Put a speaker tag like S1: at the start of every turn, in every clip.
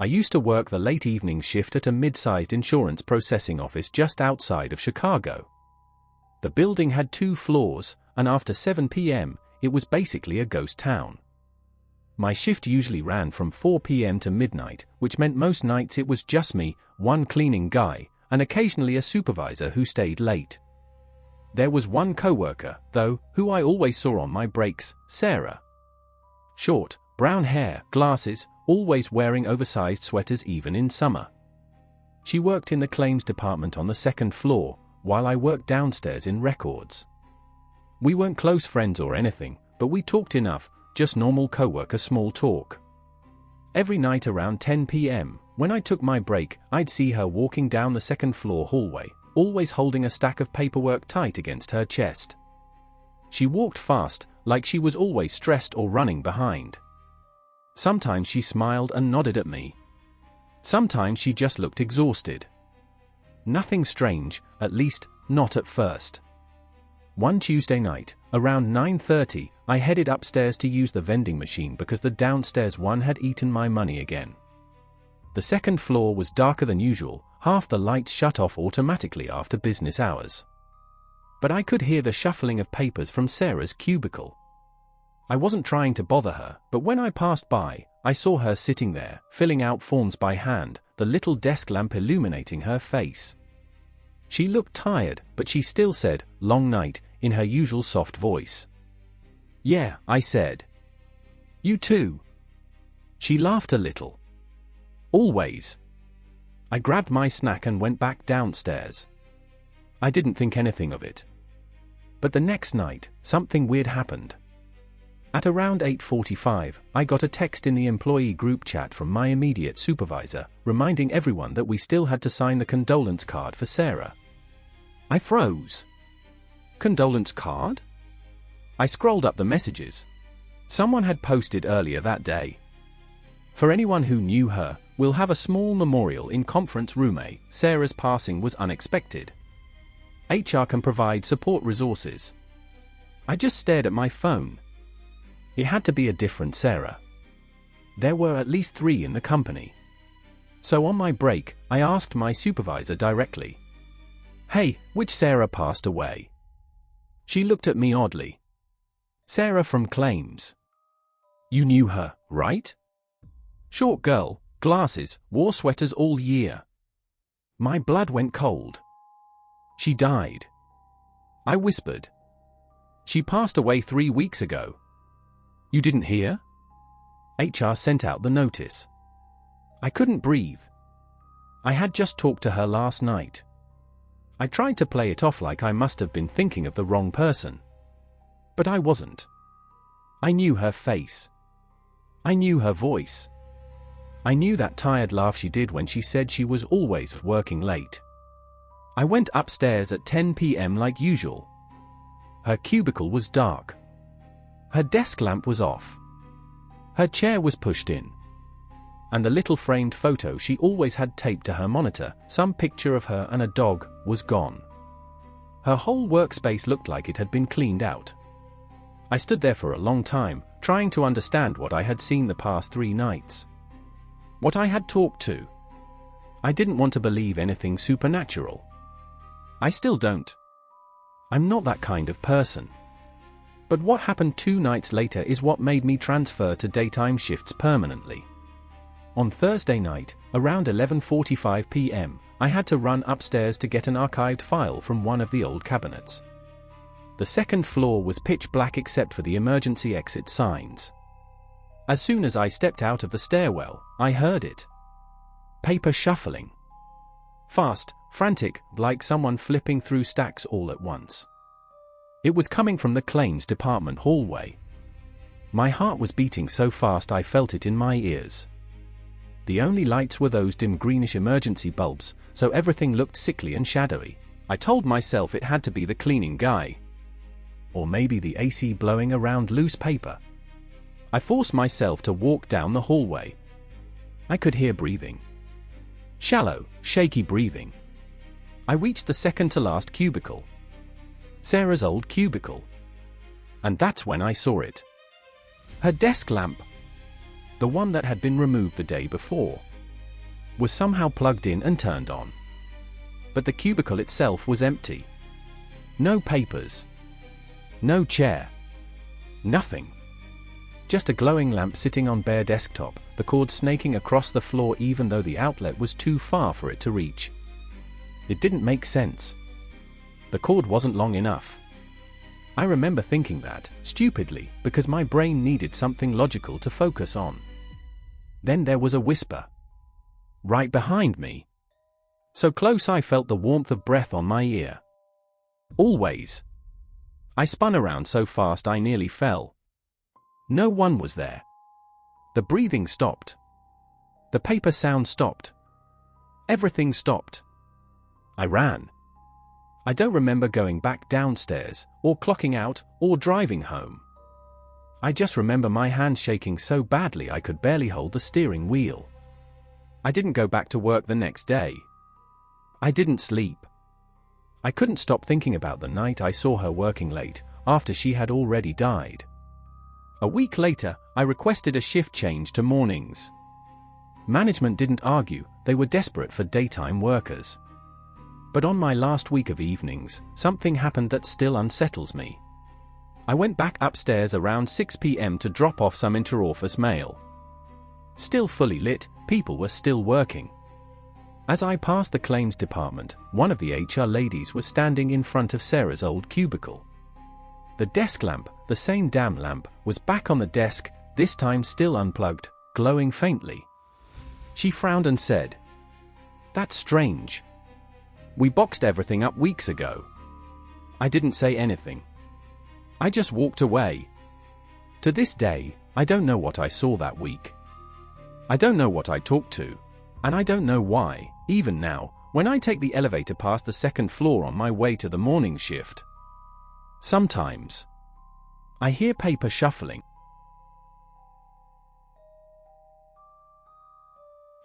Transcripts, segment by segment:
S1: I used to work the late evening shift at a mid-sized insurance processing office just outside of Chicago. The building had 2 floors, and after 7 p.m., it was basically a ghost town. My shift usually ran from 4 p.m. to midnight, which meant most nights it was just me, one cleaning guy, and occasionally a supervisor who stayed late. There was one coworker, though, who I always saw on my breaks, Sarah. Short, brown hair, glasses, always wearing oversized sweaters even in summer. She worked in the claims department on the 2nd floor, while I worked downstairs in records. We weren't close friends or anything, but we talked enough, just normal coworker small talk. Every night around 10 p.m., when I took my break, I'd see her walking down the 2nd floor hallway, always holding a stack of paperwork tight against her chest. She walked fast, like she was always stressed or running behind. Sometimes she smiled and nodded at me. Sometimes she just looked exhausted. Nothing strange, at least, not at first. One Tuesday night, around 9:30, I headed upstairs to use the vending machine because the downstairs one had eaten my money again. The 2nd floor was darker than usual, half the lights shut off automatically after business hours. But I could hear the shuffling of papers from Sarah's cubicle. I wasn't trying to bother her, but when I passed by, I saw her sitting there, filling out forms by hand, the little desk lamp illuminating her face. She looked tired, but she still said, "Long night," in her usual soft voice. "Yeah," I said. "You too." She laughed a little. "Always." I grabbed my snack and went back downstairs. I didn't think anything of it. But the next night, something weird happened. At around 8:45, I got a text in the employee group chat from my immediate supervisor, reminding everyone that we still had to sign the condolence card for Sarah. I froze. Condolence card? I scrolled up the messages. Someone had posted earlier that day. "For anyone who knew her, we'll have a small memorial in conference room A. Sarah's passing was unexpected. HR can provide support resources." I just stared at my phone. It had to be a different Sarah. There were at least 3 in the company. So on my break, I asked my supervisor directly, "Hey, which Sarah passed away?" She looked at me oddly. "Sarah from claims." "You knew her, right?" "Short girl, glasses, wore sweaters all year." My blood went cold. "She died." I whispered. "She passed away 3 weeks ago." "You didn't hear?" HR sent out the notice. I couldn't breathe. I had just talked to her last night. I tried to play it off like I must have been thinking of the wrong person. But I wasn't. I knew her face. I knew her voice. I knew that tired laugh she did when she said she was always working late. I went upstairs at 10 p.m. like usual. Her cubicle was dark. Her desk lamp was off. Her chair was pushed in. And the little framed photo she always had taped to her monitor, some picture of her and a dog, was gone. Her whole workspace looked like it had been cleaned out. I stood there for a long time, trying to understand what I had seen the past 3 nights. What I had talked to. I didn't want to believe anything supernatural. I still don't. I'm not that kind of person. But what happened 2 nights later is what made me transfer to daytime shifts permanently. On Thursday night, around 11:45 p.m., I had to run upstairs to get an archived file from one of the old cabinets. The 2nd floor was pitch black except for the emergency exit signs. As soon as I stepped out of the stairwell, I heard it. Paper shuffling. Fast, frantic, like someone flipping through stacks all at once. It was coming from the claims department hallway. My heart was beating so fast I felt it in my ears. The only lights were those dim greenish emergency bulbs, so everything looked sickly and shadowy. I told myself it had to be the cleaning guy. Or maybe the AC blowing around loose paper. I forced myself to walk down the hallway. I could hear breathing. Shallow, shaky breathing. I reached the second to last cubicle. Sarah's old cubicle. And that's when I saw it. Her desk lamp. The one that had been removed the day before. was somehow plugged in and turned on. But the cubicle itself was empty. No papers. No chair. Nothing. Just a glowing lamp sitting on bare desktop, the cord snaking across the floor even though the outlet was too far for it to reach. It didn't make sense. The cord wasn't long enough. I remember thinking that, stupidly, because my brain needed something logical to focus on. Then there was a whisper. Right behind me. So close I felt the warmth of breath on my ear. Always. I spun around so fast I nearly fell. No one was there. The breathing stopped. The paper sound stopped. Everything stopped. I ran. I don't remember going back downstairs, or clocking out, or driving home. I just remember my hands shaking so badly I could barely hold the steering wheel. I didn't go back to work the next day. I didn't sleep. I couldn't stop thinking about the night I saw her working late, after she had already died. A week later, I requested a shift change to mornings. Management didn't argue, they were desperate for daytime workers. But on my last week of evenings, something happened that still unsettles me. I went back upstairs around 6 p.m. to drop off some inter-office mail. Still fully lit, people were still working. As I passed the claims department, one of the HR ladies was standing in front of Sarah's old cubicle. The desk lamp, the same damn lamp, was back on the desk, this time still unplugged, glowing faintly. She frowned and said, "That's strange. We boxed everything up weeks ago." I didn't say anything. I just walked away. To this day, I don't know what I saw that week. I don't know what I talked to. And I don't know why, even now, when I take the elevator past the second floor on my way to the morning shift. Sometimes I hear paper shuffling.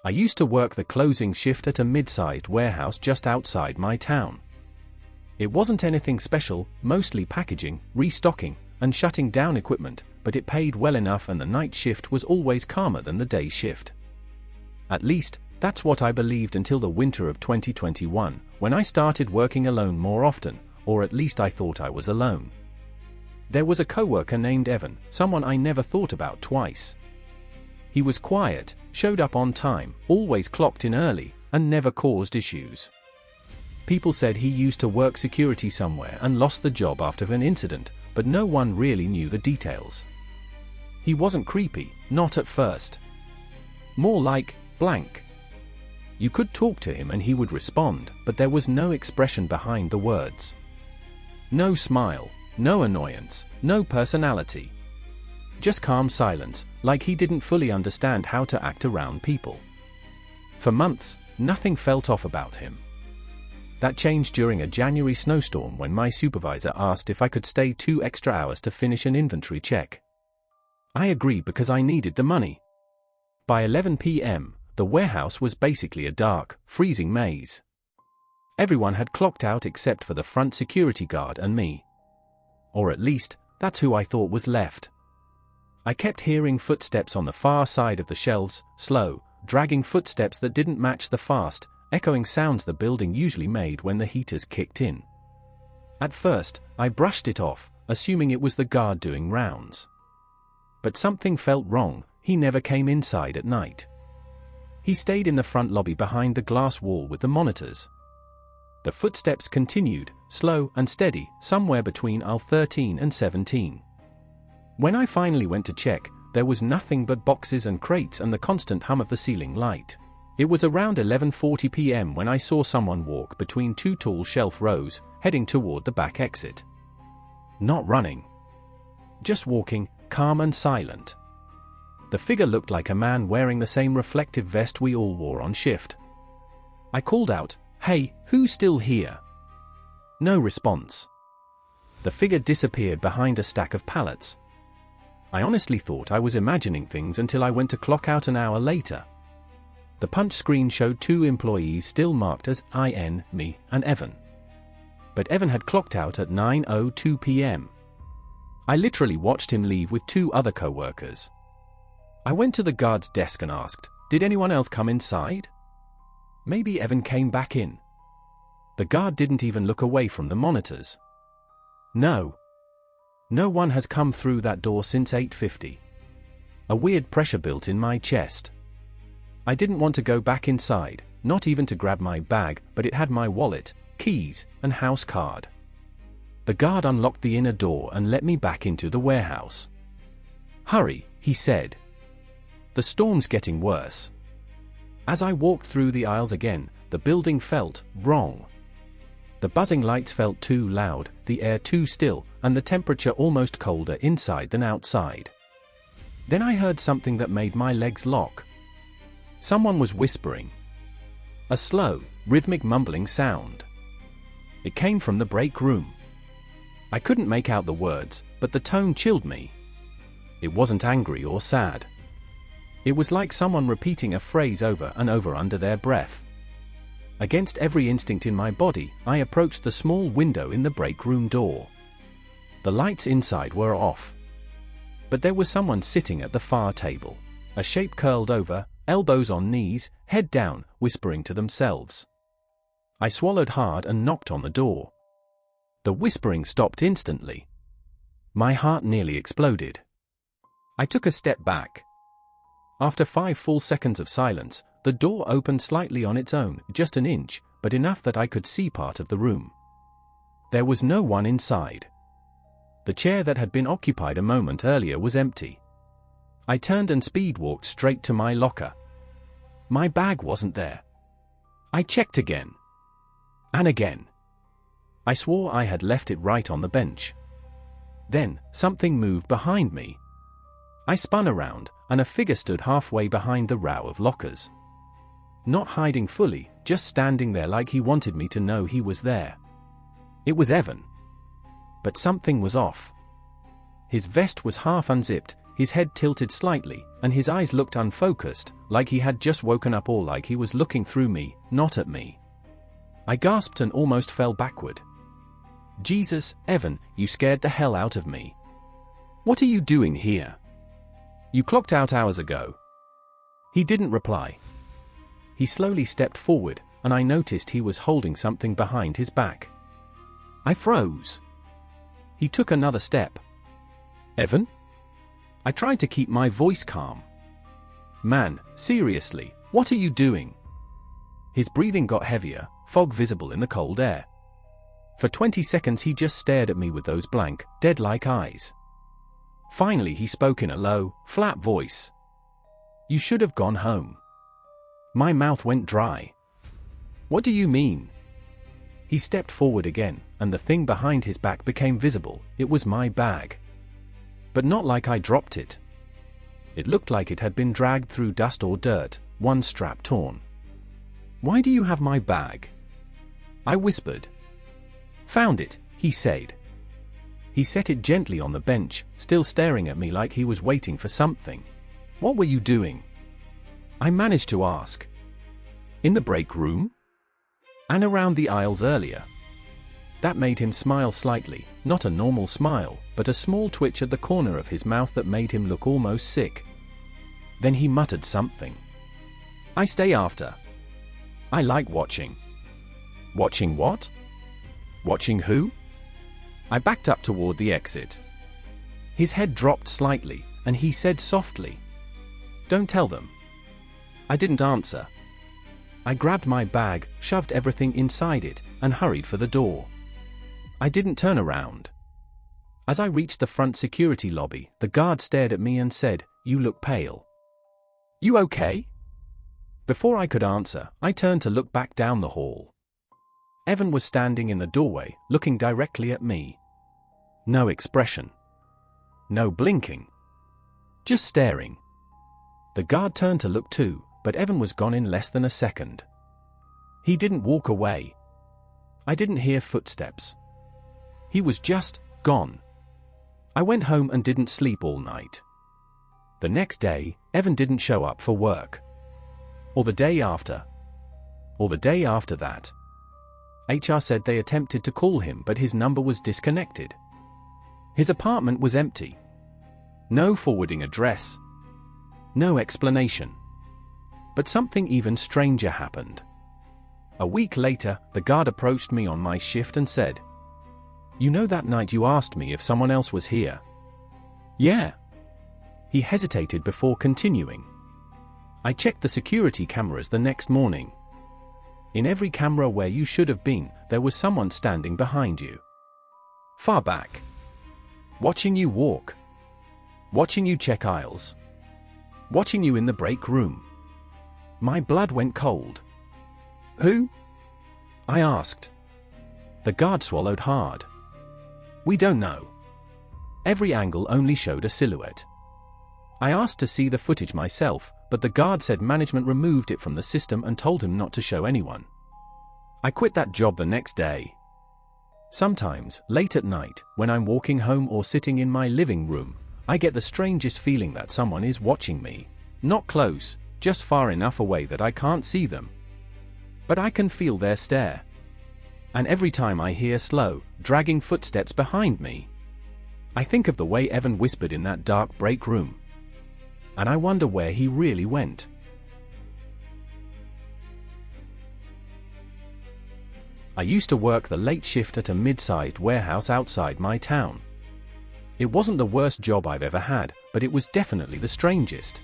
S1: I used to work the closing shift at a mid-sized warehouse just outside my town. It wasn't anything special, mostly packaging, restocking, and shutting down equipment, but it paid well enough and the night shift was always calmer than the day shift. At least, that's what I believed until the winter of 2021, when I started working alone more often, or at least I thought I was alone. There was a coworker named Evan, someone I never thought about twice. He was quiet, showed up on time, always clocked in early, and never caused issues. People said he used to work security somewhere and lost the job after an incident, but no one really knew the details. He wasn't creepy, not at first. More like, blank. You could talk to him and he would respond, but there was no expression behind the words. No smile, no annoyance, no personality. Just calm silence, like he didn't fully understand how to act around people. For months, nothing felt off about him. That changed during a January snowstorm when my supervisor asked if I could stay 2 extra hours to finish an inventory check. I agreed because I needed the money. By 11 p.m., the warehouse was basically a dark, freezing maze. Everyone had clocked out except for the front security guard and me. Or at least, that's who I thought was left. I kept hearing footsteps on the far side of the shelves, slow, dragging footsteps that didn't match the fast, echoing sounds the building usually made when the heaters kicked in. At first, I brushed it off, assuming it was the guard doing rounds. But something felt wrong, he never came inside at night. He stayed in the front lobby behind the glass wall with the monitors. The footsteps continued, slow and steady, somewhere between aisle 13 and 17. When I finally went to check, there was nothing but boxes and crates and the constant hum of the ceiling light. It was around 11:40 p.m. when I saw someone walk between 2 tall shelf rows, heading toward the back exit. Not running. Just walking, calm and silent. The figure looked like a man wearing the same reflective vest we all wore on shift. I called out, "Hey, who's still here?" No response. The figure disappeared behind a stack of pallets. I honestly thought I was imagining things until I went to clock out an hour later. The punch screen showed 2 employees still marked as IN, me, and Evan. But Evan had clocked out at 9:02 p.m. I literally watched him leave with 2 other co-workers. I went to the guard's desk and asked, "Did anyone else come inside?" Maybe Evan came back in. The guard didn't even look away from the monitors. No. No one has come through that door since 8:50. A weird pressure built in my chest. I didn't want to go back inside, not even to grab my bag, but it had my wallet, keys, and house card. The guard unlocked the inner door and let me back into the warehouse. "Hurry," he said. "The storm's getting worse." As I walked through the aisles again, the building felt wrong. The buzzing lights felt too loud, the air too still, and the temperature almost colder inside than outside. Then I heard something that made my legs lock. Someone was whispering. A slow, rhythmic mumbling sound. It came from the break room. I couldn't make out the words, but the tone chilled me. It wasn't angry or sad. It was like someone repeating a phrase over and over under their breath. Against every instinct in my body, I approached the small window in the break room door. The lights inside were off. But there was someone sitting at the far table, a shape curled over, elbows on knees, head down, whispering to themselves. I swallowed hard and knocked on the door. The whispering stopped instantly. My heart nearly exploded. I took a step back. After 5 full seconds of silence, the door opened slightly on its own, just an inch, but enough that I could see part of the room. There was no one inside. The chair that had been occupied a moment earlier was empty. I turned and speed-walked straight to my locker. My bag wasn't there. I checked again. And again. I swore I had left it right on the bench. Then, something moved behind me. I spun around, and a figure stood halfway behind the row of lockers. Not hiding fully, just standing there like he wanted me to know he was there. It was Evan. But something was off. His vest was half unzipped, his head tilted slightly, and his eyes looked unfocused, like he had just woken up or like he was looking through me, not at me. I gasped and almost fell backward. "Jesus, Evan, you scared the hell out of me. What are you doing here? You clocked out hours ago." He didn't reply. He slowly stepped forward, and I noticed he was holding something behind his back. I froze. He took another step. "Evan?" I tried to keep my voice calm. "Man, seriously, what are you doing?" His breathing got heavier, fog visible in the cold air. For 20 seconds he just stared at me with those blank, dead-like eyes. Finally he spoke in a low, flat voice. "You should have gone home." My mouth went dry. "What do you mean?" He stepped forward again, and the thing behind his back became visible. It was my bag. But not like I dropped it. It looked like it had been dragged through dust or dirt, one strap torn. "Why do you have my bag?" I whispered. "Found it," he said. He set it gently on the bench, still staring at me like he was waiting for something. "What were you doing?" I managed to ask. "In the break room? And around the aisles earlier." That made him smile slightly, not a normal smile, but a small twitch at the corner of his mouth that made him look almost sick. Then he muttered something. "I stay after. I like watching." "Watching what?" "Watching who?" I backed up toward the exit. His head dropped slightly, and he said softly, "Don't tell them." I didn't answer. I grabbed my bag, shoved everything inside it, and hurried for the door. I didn't turn around. As I reached the front security lobby, the guard stared at me and said, "You look pale. You okay?" Before I could answer, I turned to look back down the hall. Evan was standing in the doorway, looking directly at me. No expression. No blinking. Just staring. The guard turned to look too, but Evan was gone in less than a second. He didn't walk away. I didn't hear footsteps. He was just gone. I went home and didn't sleep all night. The next day, Evan didn't show up for work. Or the day after. Or the day after that. HR said they attempted to call him, but his number was disconnected. His apartment was empty. No forwarding address. No explanation. But something even stranger happened. A week later, the guard approached me on my shift and said, "You know that night you asked me if someone else was here?" "Yeah." He hesitated before continuing. "I checked the security cameras the next morning. In every camera where you should have been, there was someone standing behind you. Far back. Watching you walk. Watching you check aisles. Watching you in the break room." My blood went cold. "Who?" I asked. The guard swallowed hard. "We don't know. Every angle only showed a silhouette." I asked to see the footage myself, but the guard said management removed it from the system and told him not to show anyone. I quit that job the next day. Sometimes, late at night, when I'm walking home or sitting in my living room, I get the strangest feeling that someone is watching me. Not close, just far enough away that I can't see them. But I can feel their stare. And every time I hear slow, dragging footsteps behind me, I think of the way Evan whispered in that dark break room. And I wonder where he really went. I used to work the late shift at a mid-sized warehouse outside my town. It wasn't the worst job I've ever had, but it was definitely the strangest.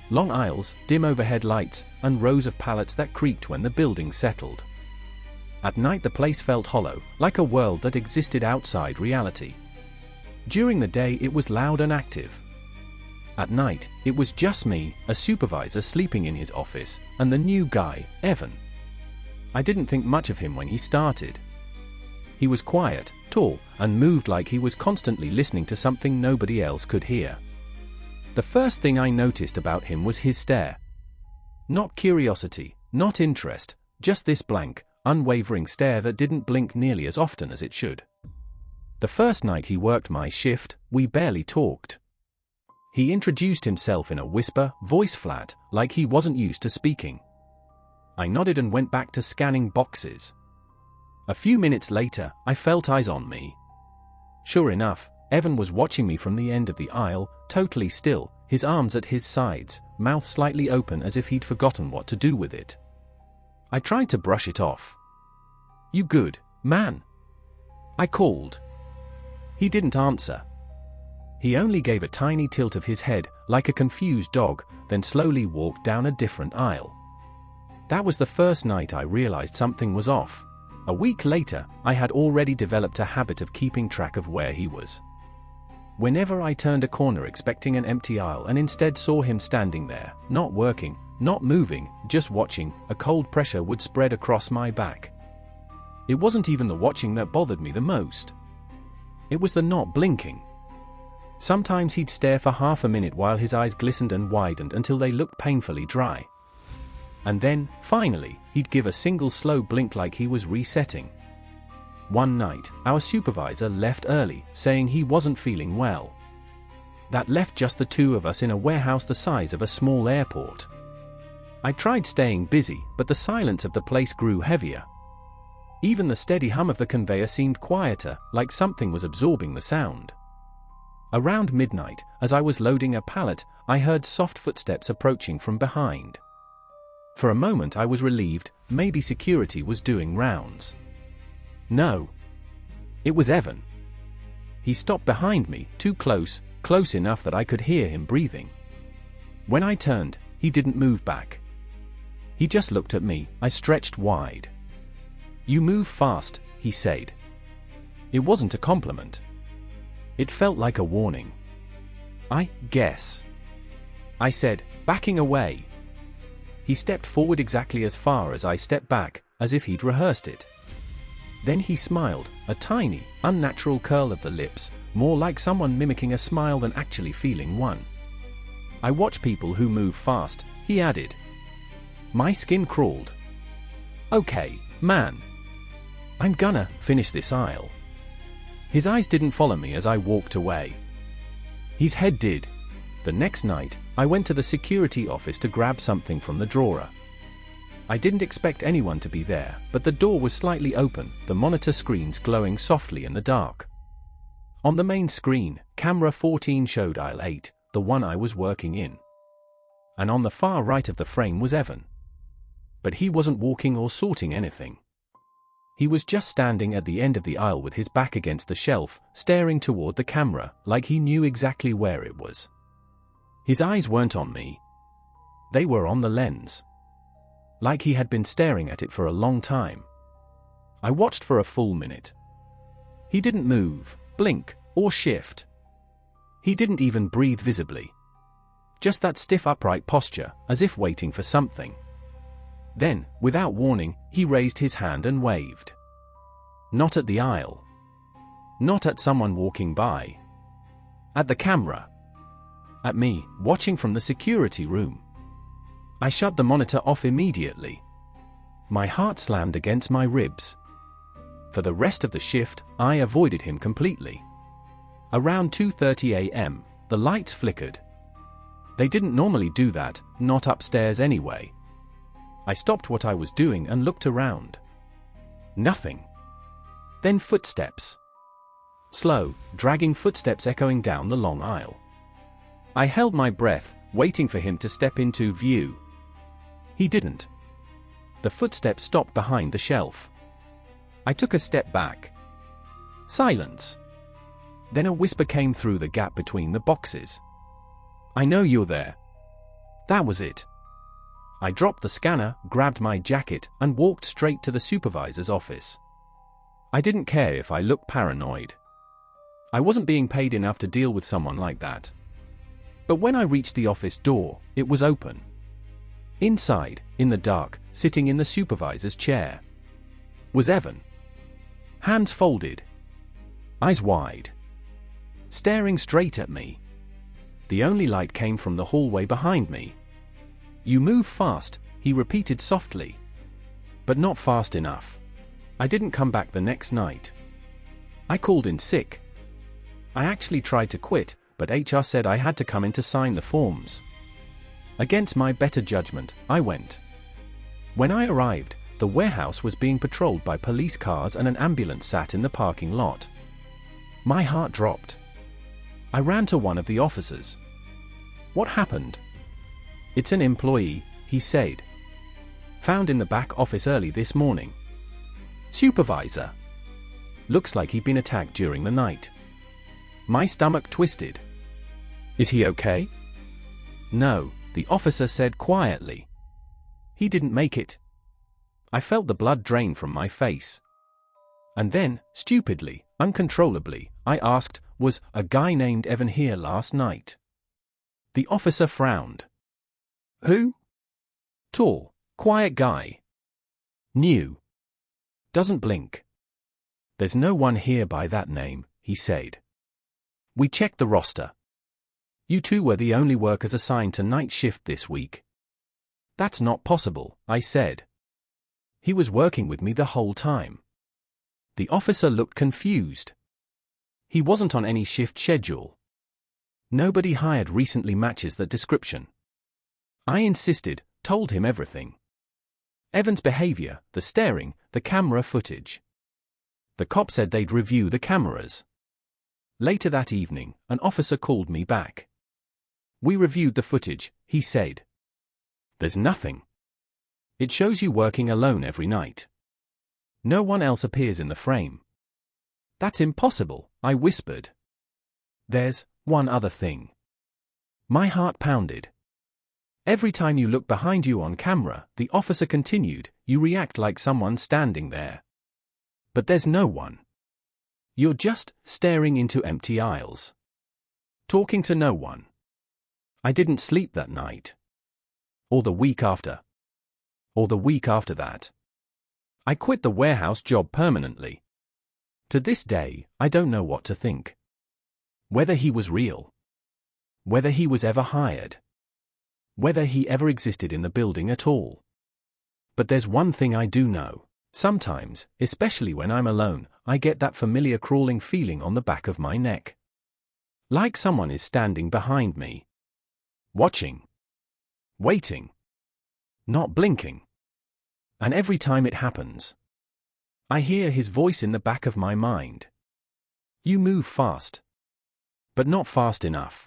S1: Long aisles, dim overhead lights, and rows of pallets that creaked when the building settled. At night the place felt hollow, like a world that existed outside reality. During the day it was loud and active. At night, it was just me, a supervisor sleeping in his office, and the new guy, Evan. I didn't think much of him when he started. He was quiet, tall, and moved like he was constantly listening to something nobody else could hear. The first thing I noticed about him was his stare. Not curiosity, not interest, just this blank, unwavering stare that didn't blink nearly as often as it should. The first night he worked my shift, we barely talked. He introduced himself in a whisper, voice flat, like he wasn't used to speaking. I nodded and went back to scanning boxes. A few minutes later, I felt eyes on me. Sure enough, Evan was watching me from the end of the aisle, totally still, his arms at his sides, mouth slightly open as if he'd forgotten what to do with it. I tried to brush it off. "You good, man?" I called. He didn't answer. He only gave a tiny tilt of his head, like a confused dog, then slowly walked down a different aisle. That was the first night I realized something was off. A week later, I had already developed a habit of keeping track of where he was. Whenever I turned a corner expecting an empty aisle and instead saw him standing there, not working, not moving, just watching, a cold pressure would spread across my back. It wasn't even the watching that bothered me the most. It was the not blinking. Sometimes he'd stare for half a minute while his eyes glistened and widened until they looked painfully dry. And then, finally, he'd give a single slow blink like he was resetting. One night, our supervisor left early, saying he wasn't feeling well. That left just the two of us in a warehouse the size of a small airport. I tried staying busy, but the silence of the place grew heavier. Even the steady hum of the conveyor seemed quieter, like something was absorbing the sound. Around midnight, as I was loading a pallet, I heard soft footsteps approaching from behind. For a moment I was relieved, maybe security was doing rounds. No. It was Evan. He stopped behind me, too close, close enough that I could hear him breathing. When I turned, he didn't move back. He just looked at me, I stretched wide. "You move fast," he said. It wasn't a compliment. It felt like a warning. "I guess," I said, backing away. He stepped forward exactly as far as I stepped back, as if he'd rehearsed it. Then he smiled, a tiny, unnatural curl of the lips, more like someone mimicking a smile than actually feeling one. "I watch people who move fast," he added. My skin crawled. "Okay, man. I'm gonna finish this aisle." His eyes didn't follow me as I walked away. His head did. The next night, I went to the security office to grab something from the drawer. I didn't expect anyone to be there, but the door was slightly open, the monitor screens glowing softly in the dark. On the main screen, camera 14 showed aisle 8, the one I was working in. And on the far right of the frame was Evan. but he wasn't walking or sorting anything. He was just standing at the end of the aisle with his back against the shelf, staring toward the camera, like he knew exactly where it was. His eyes weren't on me. They were on the lens. Like he had been staring at it for a long time. I watched for a full minute. He didn't move, blink, or shift. He didn't even breathe visibly. Just that stiff upright posture, as if waiting for something. Then, without warning, he raised his hand and waved. Not at the aisle. Not at someone walking by. At the camera. At me, watching from the security room. I shut the monitor off immediately. My heart slammed against my ribs. For the rest of the shift, I avoided him completely. Around 2:30 a.m., the lights flickered. They didn't normally do that, not upstairs anyway. I stopped what I was doing and looked around. Nothing. Then footsteps. Slow, dragging footsteps echoing down the long aisle. I held my breath, waiting for him to step into view. He didn't. The footsteps stopped behind the shelf. I took a step back. Silence. Then a whisper came through the gap between the boxes. "I know you're there." That was it. I dropped the scanner, grabbed my jacket, and walked straight to the supervisor's office. I didn't care if I looked paranoid. I wasn't being paid enough to deal with someone like that. But when I reached the office door, it was open. Inside, in the dark, sitting in the supervisor's chair, was Evan. Hands folded. Eyes wide. Staring straight at me. The only light came from the hallway behind me. "You move fast," he repeated softly. But not fast enough. I didn't come back the next night. I called in sick. I actually tried to quit, but HR said I had to come in to sign the forms. Against my better judgment, I went. When I arrived, the warehouse was being patrolled by police cars and an ambulance sat in the parking lot. My heart dropped. I ran to one of the officers. "What happened?" "It's an employee," he said. "Found in the back office early this morning." "Supervisor." "Looks like he'd been attacked during the night." My stomach twisted. "Is he okay?" "No," the officer said quietly. "He didn't make it." I felt the blood drain from my face. And then, stupidly, uncontrollably, I asked, "Was a guy named Evan here last night?" The officer frowned. "Who?" "Tall, quiet guy. New. Doesn't blink." "There's no one here by that name," he said. "We checked the roster. You two were the only workers assigned to night shift this week." "That's not possible," I said. "He was working with me the whole time." The officer looked confused. "He wasn't on any shift schedule. Nobody hired recently matches that description." I insisted, told him everything. Evan's behavior, the staring, the camera footage. The cop said they'd review the cameras. Later that evening, an officer called me back. "We reviewed the footage," he said. "There's nothing. It shows you working alone every night. No one else appears in the frame." "That's impossible," I whispered. "There's one other thing." My heart pounded. "Every time you look behind you on camera," the officer continued, "you react like someone's standing there. But there's no one. You're just staring into empty aisles. Talking to no one." I didn't sleep that night. Or the week after. Or the week after that. I quit the warehouse job permanently. To this day, I don't know what to think. Whether he was real. Whether he was ever hired. Whether he ever existed in the building at all. But there's one thing I do know. Sometimes, especially when I'm alone, I get that familiar crawling feeling on the back of my neck. Like someone is standing behind me. Watching. Waiting. Not blinking. And every time it happens, I hear his voice in the back of my mind. "You move fast. But not fast enough."